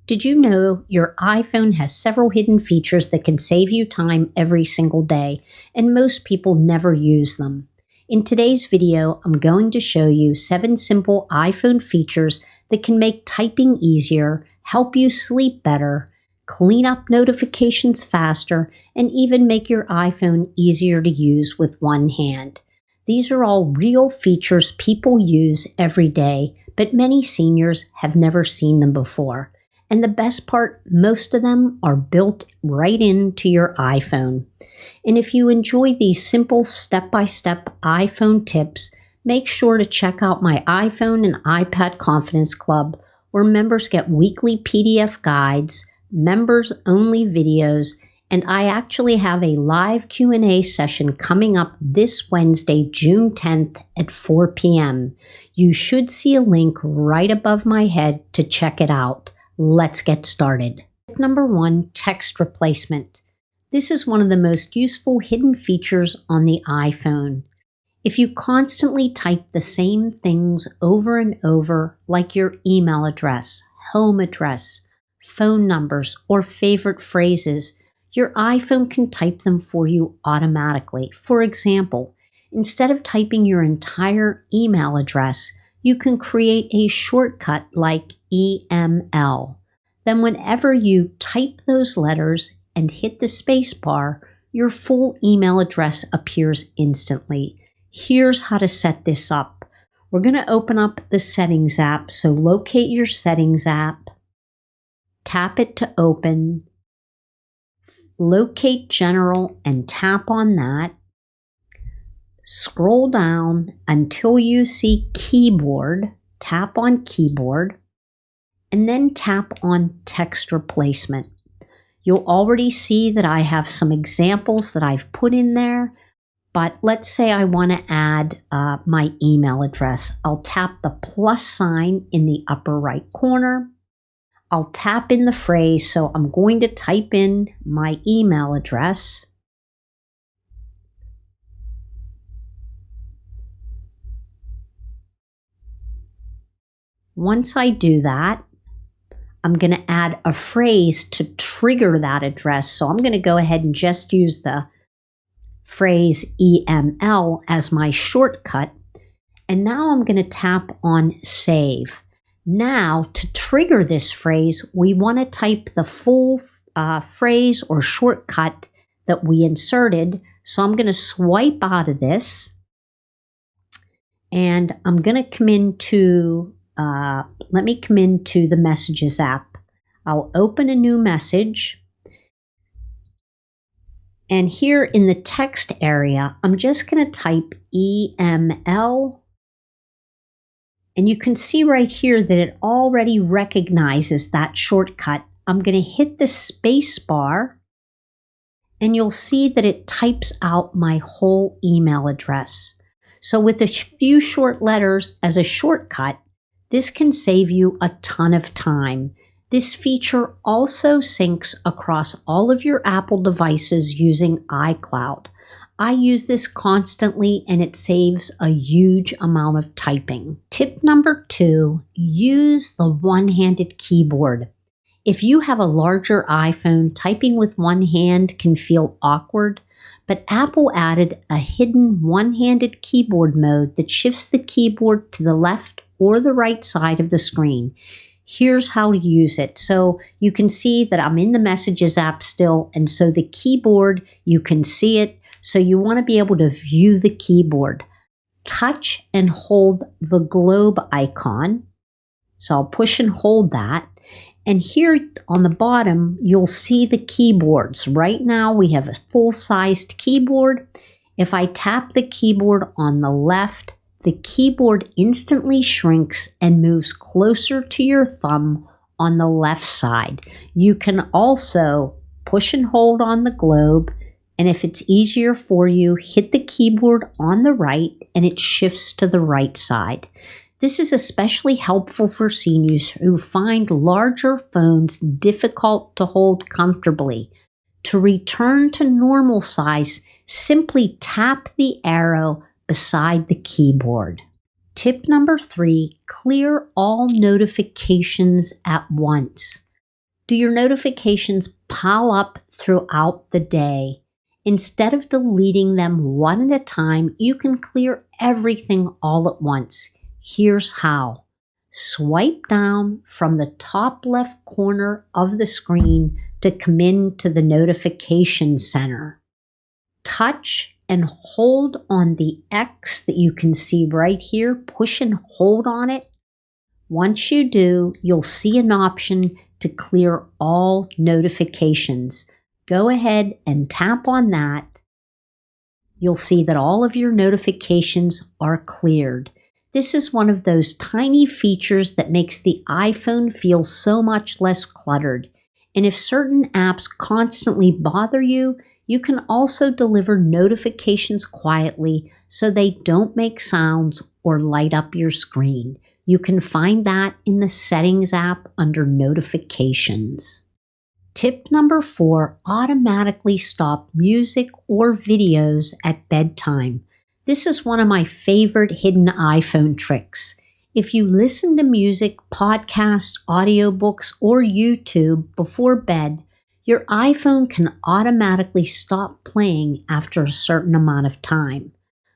Did you know your iPhone has several hidden features that can save you time every single day, and most people never use them? In today's video, I'm going to show you 7 simple iPhone features that can make typing easier, help you sleep better, clean up notifications faster, and even make your iPhone easier to use with one hand. These are all real features people use every day, but many seniors have never seen them before. And the best part, most of them are built right into your iPhone. And if you enjoy these simple step-by-step iPhone tips, make sure to check out my iPhone and iPad Confidence Club, where members get weekly PDF guides, members-only videos, and I actually have a live Q&A session coming up this Wednesday, June 10th at 4 p.m. You should see a link right above my head to check it out. Let's get started. Number 1, text replacement. This is one of the most useful hidden features on the iPhone. If you constantly type the same things over and over, like your email address, home address, phone numbers, or favorite phrases, your iPhone can type them for you automatically. For example, instead of typing your entire email address, you can create a shortcut like EML. Then whenever you type those letters and hit the space bar, your full email address appears instantly. Here's how to set this up. We're going to open up the Settings app, so locate your Settings app, tap it to open, locate General and tap on that. Scroll down until you see Keyboard, tap on Keyboard, and then tap on Text Replacement. You'll already see that I have some examples that I've put in there, but let's say I want to add my email address. I'll tap the plus sign in the upper right corner. I'll tap in the phrase, so I'm going to type in my email address. Once I do that, I'm going to add a phrase to trigger that address. So I'm going to go ahead and just use the phrase EML as my shortcut. And now I'm going to tap on Save. Now, to trigger this phrase, we want to type the full phrase or shortcut that we inserted. So I'm going to swipe out of this. And I'm going to come into let me come into the Messages app. I'll open a new message. And here in the text area, I'm just going to type EML. And you can see right here that it already recognizes that shortcut. I'm going to hit the space bar, and you'll see that it types out my whole email address. So with a few short letters as a shortcut, this can save you a ton of time. This feature also syncs across all of your Apple devices using iCloud. I use this constantly and it saves a huge amount of typing. Tip number 2, use the one-handed keyboard. If you have a larger iPhone, typing with one hand can feel awkward, but Apple added a hidden one-handed keyboard mode that shifts the keyboard to the left or the right side of the screen. Here's how to use it. So you can see that I'm in the Messages app still, and so the keyboard, you can see it. So you want to be able to view the keyboard. Touch and hold the globe icon. So I'll push and hold that. And here on the bottom, you'll see the keyboards. Right now we have a full-sized keyboard. If I tap the keyboard on the left, the keyboard instantly shrinks and moves closer to your thumb on the left side. You can also push and hold on the globe, and if it's easier for you, hit the keyboard on the right and it shifts to the right side. This is especially helpful for seniors who find larger phones difficult to hold comfortably. To return to normal size, simply tap the arrow beside the keyboard. Tip number 3, clear all notifications at once. Do your notifications pile up throughout the day? Instead of deleting them one at a time, you can clear everything all at once. Here's how. Swipe down from the top left corner of the screen to come into the notification center. Touch and hold on the X that you can see right here. Push and hold on it. Once you do, you'll see an option to clear all notifications. Go ahead and tap on that. You'll see that all of your notifications are cleared. This is one of those tiny features that makes the iPhone feel so much less cluttered. And if certain apps constantly bother you, you can also deliver notifications quietly so they don't make sounds or light up your screen. You can find that in the Settings app under Notifications. Tip number 4, automatically stop music or videos at bedtime. This is one of my favorite hidden iPhone tricks. If you listen to music, podcasts, audiobooks, or YouTube before bed, your iPhone can automatically stop playing after a certain amount of time.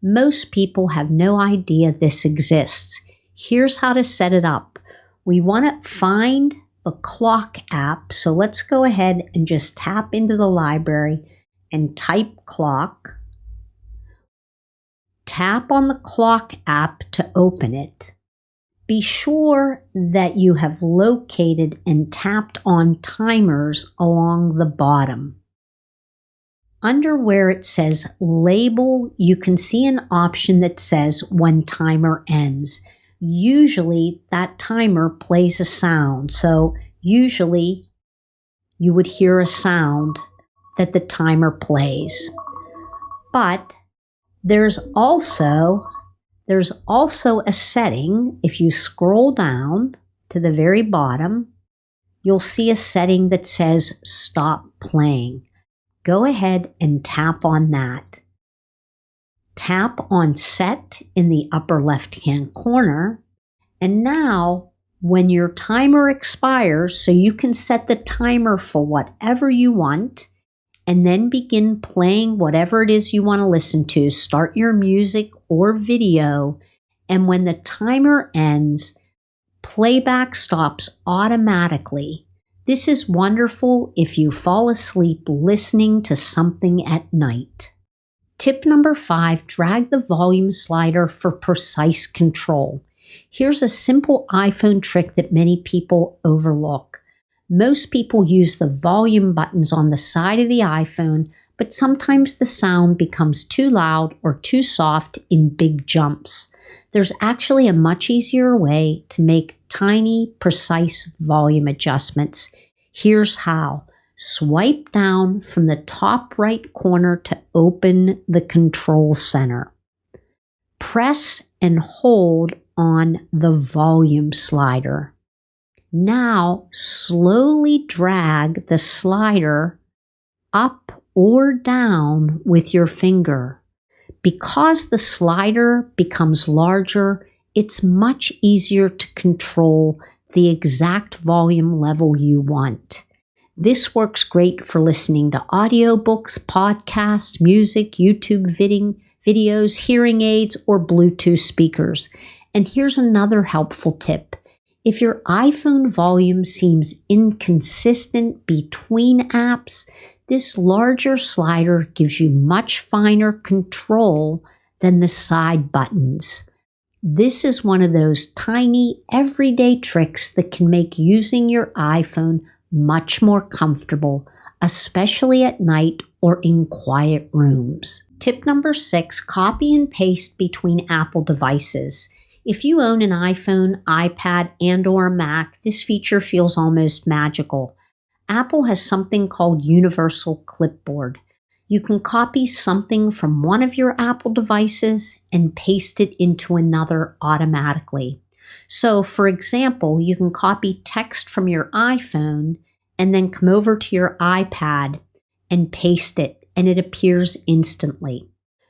Most people have no idea this exists. Here's how to set it up. We want to find the clock app, so let's go ahead and just tap into the library and type clock. Tap on the clock app to open it. Be sure that you have located and tapped on timers along the bottom. Under where it says label, you can see an option that says when timer ends. Usually that timer plays a sound, so usually you would hear a sound that the timer plays. But there's also a setting. If you scroll down to the very bottom, you'll see a setting that says stop playing. Go ahead and tap on that. Tap on set in the upper left-hand corner. And now when your timer expires, so you can set the timer for whatever you want, and then begin playing whatever it is you want to listen to. Start your music or video, and when the timer ends, playback stops automatically. This is wonderful if you fall asleep listening to something at night. Tip number 5, drag the volume slider for precise control. Here's a simple iPhone trick that many people overlook. Most people use the volume buttons on the side of the iPhone, but sometimes the sound becomes too loud or too soft in big jumps. There's actually a much easier way to make tiny, precise volume adjustments. Here's how. Swipe down from the top right corner to open the control center. Press and hold on the volume slider. Now slowly drag the slider up or down with your finger. Because the slider becomes larger, it's much easier to control the exact volume level you want. This works great for listening to audiobooks, podcasts, music, YouTube videos, hearing aids, or Bluetooth speakers. And here's another helpful tip. If your iPhone volume seems inconsistent between apps, this larger slider gives you much finer control than the side buttons. This is one of those tiny, everyday tricks that can make using your iPhone much more comfortable, especially at night or in quiet rooms. Tip number 6, copy and paste between Apple devices. If you own an iPhone, iPad, and/or a Mac, this feature feels almost magical. Apple has something called Universal Clipboard. You can copy something from one of your Apple devices and paste it into another automatically. So, for example, you can copy text from your iPhone and then come over to your iPad and paste it, and it appears instantly.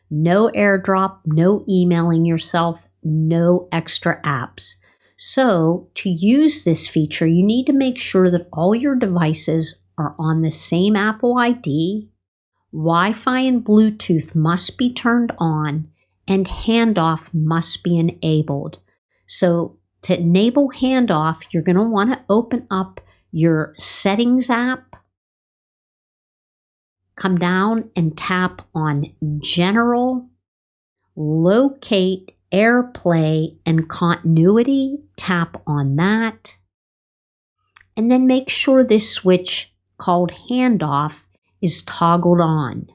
No AirDrop, no emailing yourself, no extra apps. So to use this feature, you need to make sure that all your devices are on the same Apple ID, Wi-Fi and Bluetooth must be turned on, and handoff must be enabled. So to enable handoff, you're going to want to open up your Settings app, come down and tap on General, locate AirPlay and Continuity, tap on that, and then make sure this switch called Handoff is toggled on.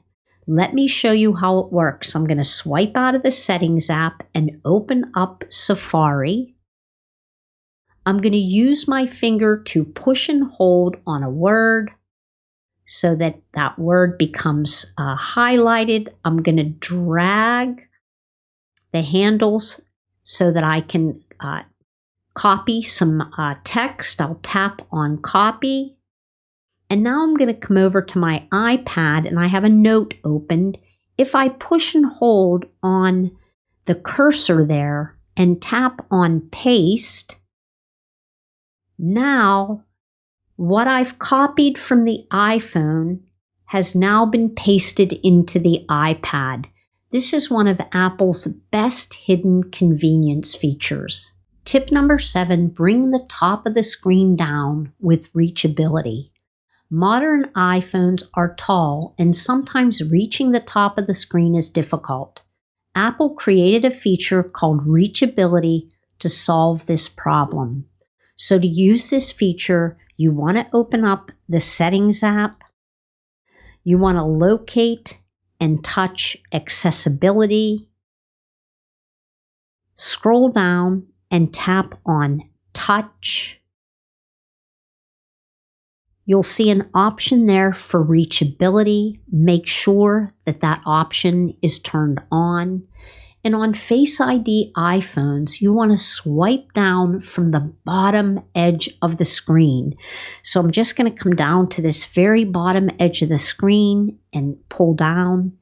Let me show you how it works. I'm going to swipe out of the Settings app and open up Safari. I'm going to use my finger to push and hold on a word so that that word becomes highlighted. I'm going to drag the handles so that I can copy some text. I'll tap on Copy. And now I'm going to come over to my iPad and I have a note opened. If I push and hold on the cursor there and tap on Paste, now what I've copied from the iPhone has now been pasted into the iPad. This is one of Apple's best hidden convenience features. Tip number 7, bring the top of the screen down with reachability. Modern iPhones are tall and sometimes reaching the top of the screen is difficult. Apple created a feature called Reachability to solve this problem. So to use this feature, you want to open up the Settings app. You want to locate and touch Accessibility. Scroll down and tap on Touch. You'll see an option there for reachability. Make sure that that option is turned on. And on Face ID iPhones, you want to swipe down from the bottom edge of the screen. So I'm just going to come down to this very bottom edge of the screen and pull down.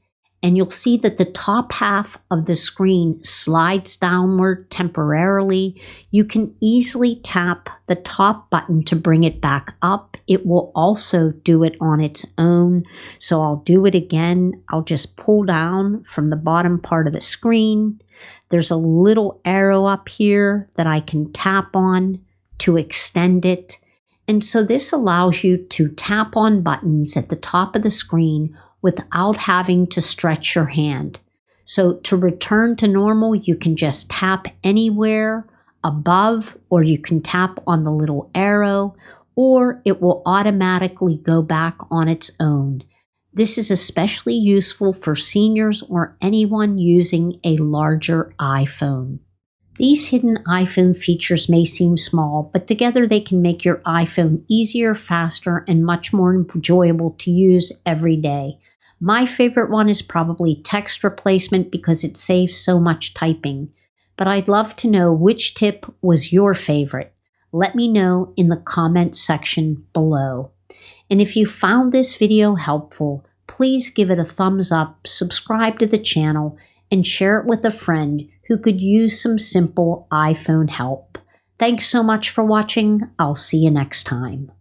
And you'll see that the top half of the screen slides downward temporarily. You can easily tap the top button to bring it back up. It will also do it on its own. So I'll do it again. I'll just pull down from the bottom part of the screen. There's a little arrow up here that I can tap on to extend it. And so this allows you to tap on buttons at the top of the screen without having to stretch your hand. So to return to normal, you can just tap anywhere above, or you can tap on the little arrow, or it will automatically go back on its own. This is especially useful for seniors or anyone using a larger iPhone. These hidden iPhone features may seem small, but together they can make your iPhone easier, faster, and much more enjoyable to use every day. My favorite one is probably text replacement because it saves so much typing. But I'd love to know which tip was your favorite. Let me know in the comment section below. And if you found this video helpful, please give it a thumbs up, subscribe to the channel, and share it with a friend who could use some simple iPhone help. Thanks so much for watching. I'll see you next time.